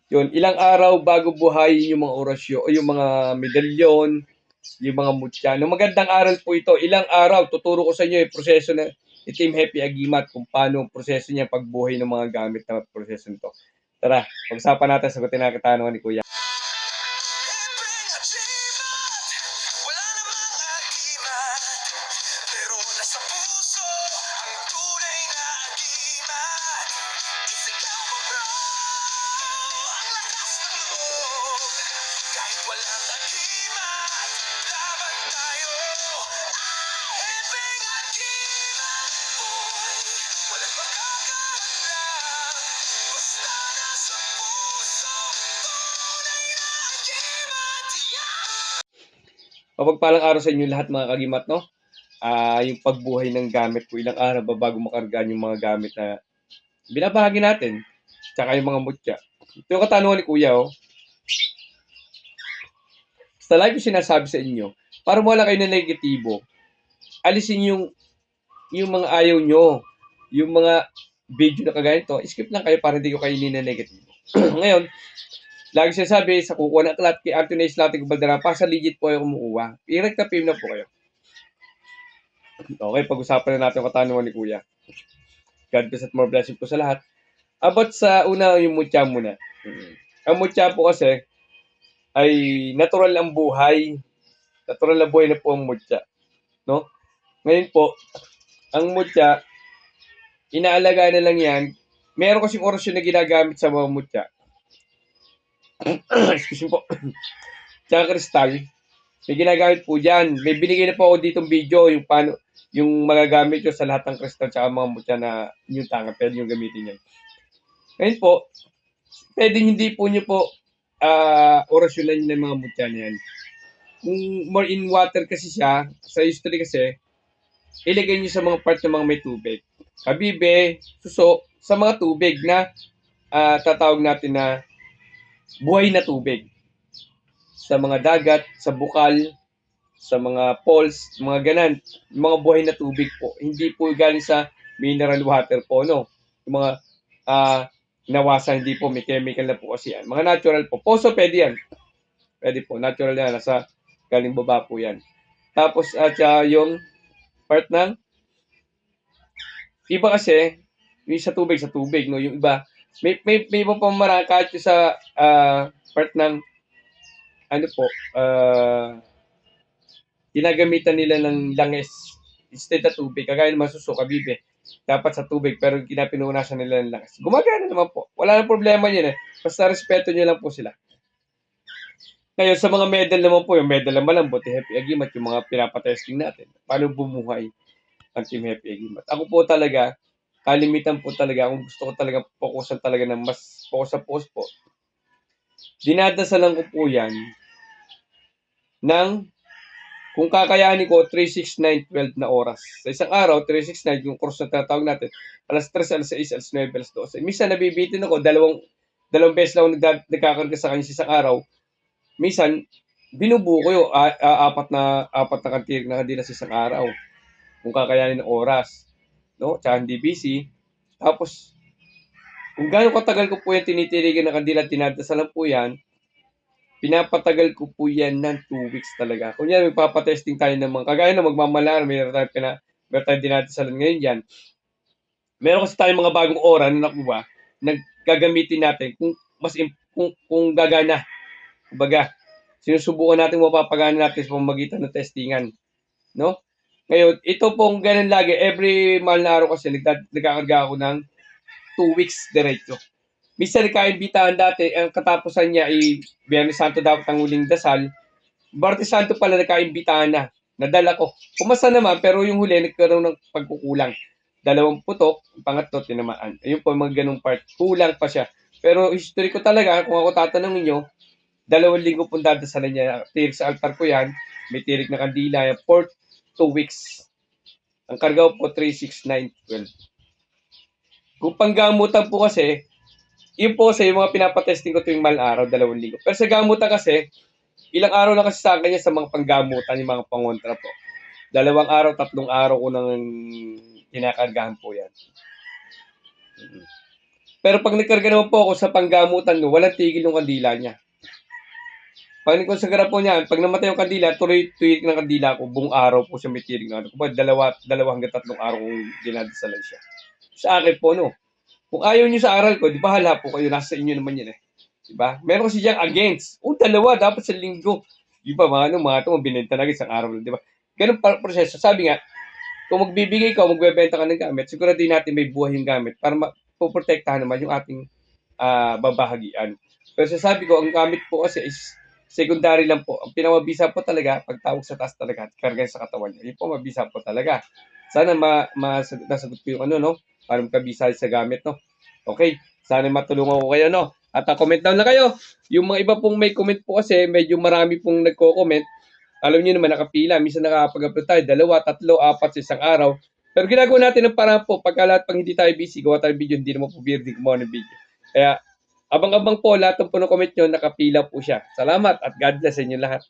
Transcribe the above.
Yun, ilang araw bago buhayin yung mga orasyon o yung mga medalyon, yung mga mutya. No, magandang aral po ito. Ilang araw, tuturo ko sa inyo yung proseso ni Team Happy Agimat kung paano ang proseso niya pagbuhay ng mga gamit na proseso nito. Tara, pag-usapan natin, sagutin na katanungan ni Kuya. Wala namang agimat, pero nasa puso ang tunay na agimat. Isigaw mo bro, ang lakas ng loob. Kahit walang agimat, laban tayo. Ahepeng agimat, boy, walang makakahadlang. Basta nasa puso, tunay na agimat, yeah! Mapagpalang araw sa inyo lahat mga kagimat, no? Yung pagbuhay ng gamit ko, ilang araw ba bago makargaan yung mga gamit na binabahagi natin, tsaka yung mga mutya. Ito yung katanungan ni Kuya, oh. Sa live yung sinasabi sa inyo, para wala kayo na negatibo, alisin yung mga ayaw nyo, yung mga video na kagaya ito, skip lang kayo para hindi ko kayo na negatibo. Ngayon, lagi sinasabi sa kukuha ng aklat kay Anthony Islati Valderrama, pa sa legit po yung kumukuha. I-recta film na po kayo. Okay, pag-usapan na natin yung katanungan ni Kuya. God bless at more blessing po sa lahat. About sa una, yung mutya muna. Ang mutya po kasi ay natural ang buhay. Natural na buhay na po ang mutya. No? Ngayon po, ang mutya, inaalagaan na lang yan. Meron kasing orasyon na ginagamit sa mga mutya. Excuse me po. Tsaka kristal. May ginagamit po dyan. May binigay na po ako ditong video yung paano yung magagamit nyo sa lahat ng kristal tsaka mga mutya na yung tanga. Pwede yung gamitin yan. Ngayon po, pwede hindi po nyo po orasyonan ng mga mutya na yan. Kung more in water kasi siya, sa history kasi, ilagay nyo sa mga part ng mga may tubig. Kabibe, suso, sa mga tubig na tatawag natin na buhay na tubig. Sa mga dagat, sa bukal, sa mga falls, mga ganan, mga buhay na tubig po. Hindi po galing sa mineral water po, no? Yung mga nawasa, hindi po, may chemical na po kasi yan. Mga natural po. Poso, pwede yan. Pwede po, natural yan. Nasa galing baba po yan. Tapos, at yung part ng, iba kasi, yung sa tubig, no? Yung iba, may iba pang marang, kahit yung sa part ng, ano po, ginagamitan nila ng langis instead na tubig. Kagaya ng masuso, kabibe. Dapat sa tubig, pero ginapinunasan nila ng langis. Gumagana naman po. Wala nang problema yun eh. Basta respeto nyo lang po sila. Ngayon, sa mga medal naman po, yung medal ng malambot, yung Happy Agimat, yung mga pinapatesting natin. Paano bumuhay ang Team Happy Agimat. Ako po talaga, kalimitan po talaga, kung gusto ko talaga fokusan talaga ng mas focus sa post po, dinadasalan ko po yan ng kung kakayanin ko, 3, 6, 9, 12 na oras. Sa isang araw, 3, 6, 9, yung course na tatawag natin, alas 3, alas 6, alas 9, alas 12. Minsan, nabibitin ako, dalawang beses lang ako nagkakarga sa kanya sa isang araw. Minsan, binubuo ko yung apat na kantirik na kandila sa isang araw. Kung kakayanin ng oras. No? Tsaka hindi busy. Tapos, kung gaano katagal ko po yan tinitirigan ng kandila, tinadasalan po yan, pinapatagal ko po yan ng 2 weeks talaga. Kung yan, magpapatesting tayo ng mga, kagaya na magmamalar, meron tayong dinadasalan ngayon yan. Meron kasi tayong mga bagong oras na nakuha, gagamitin natin kung gagana. Kumbaga, sinusubukan natin mapapagana natin sa pamamagitan ng testingan. No? Ngayon, ito pong ganun lagi, every mahal na araw kasi nagkakarga ako ng 2 weeks diretso. Minsan nagkaimbitahan dati, ang katapusan niya ay Biyernes Santo dapat ang huling dasal. Martes Santo pala nagkaimbitahan na. Nadala ko. Pumasa naman, pero yung huli nagkaroon ng pagkukulang. 2 putok, pangatlo tinamaan. Ayun po, mga ganung part. Kulang pa siya. Pero history ko talaga, kung ako tatanungin nyo, 2 linggo pong dadasalan niya. Tirik sa altar ko yan. May tirik na kandila. For 2 weeks. Ang karga po, 3, 6, 9, 12. Kung panggamutan po kasi, yun po kasi yung mga pinapatesting ko tuwing mahal araw, 2 linggo. Pero sa gamutan kasi, ilang araw na kasi sa akin yan sa mga panggamutan, yung mga pangontra po. 2 araw, 3 araw ko nang kinakargahan po yan. Pero pag nagkarga naman po ako sa panggamutan ko, walang tigil yung kandila niya. Pag nagkonsagra po niyan, pag namatay yung kandila, tuloy tuwik ng kandila ko, buong araw po siya may tirig na ano. Kumbaga, dalawa hanggang 3 araw kong dinadasalan siya. Sa akin po, no. Kung ayaw niyo sa aral ko, di bahala po kayo, nasa inyo naman yun eh. Di ba? Meron kasi diyang against. Dalawa, dapat sa linggo. Di ba, mga ito, binenta na isang araw, di ba? Ganun proseso. Sabi nga, kung magbibigay ka o magbebenta ka ng gamit, siguro din natin may buhay yung gamit para mapoprotektahan naman yung ating babahagian. Pero sasabi ko, ang gamit po kasi is secondary lang po. Ang pinamabisa po talaga, pagtawag sa taas talaga, karga sa katawan niya. Yun po, mabisa po talaga. Sana nasagot ko yung ano, no? Para makabisa sa gamit, no? Okay. Sana matulungan ko kayo, no? At comment down na kayo. Yung mga iba pong may comment po kasi, medyo marami pong nagko-comment. Alam niyo naman, nakapila. Minsan nakapag-upload tayo, 2, 3, 4 sa isang araw. Pero ginagawa natin ng parang po, pagka lahat pang hindi tayo busy, gawa tayo video, hindi naman po birthday gumawa ng video. Kaya, abang-abang po, lahat ng puno comment nyo, nakapila po siya. Salamat at God bless sa inyo lahat.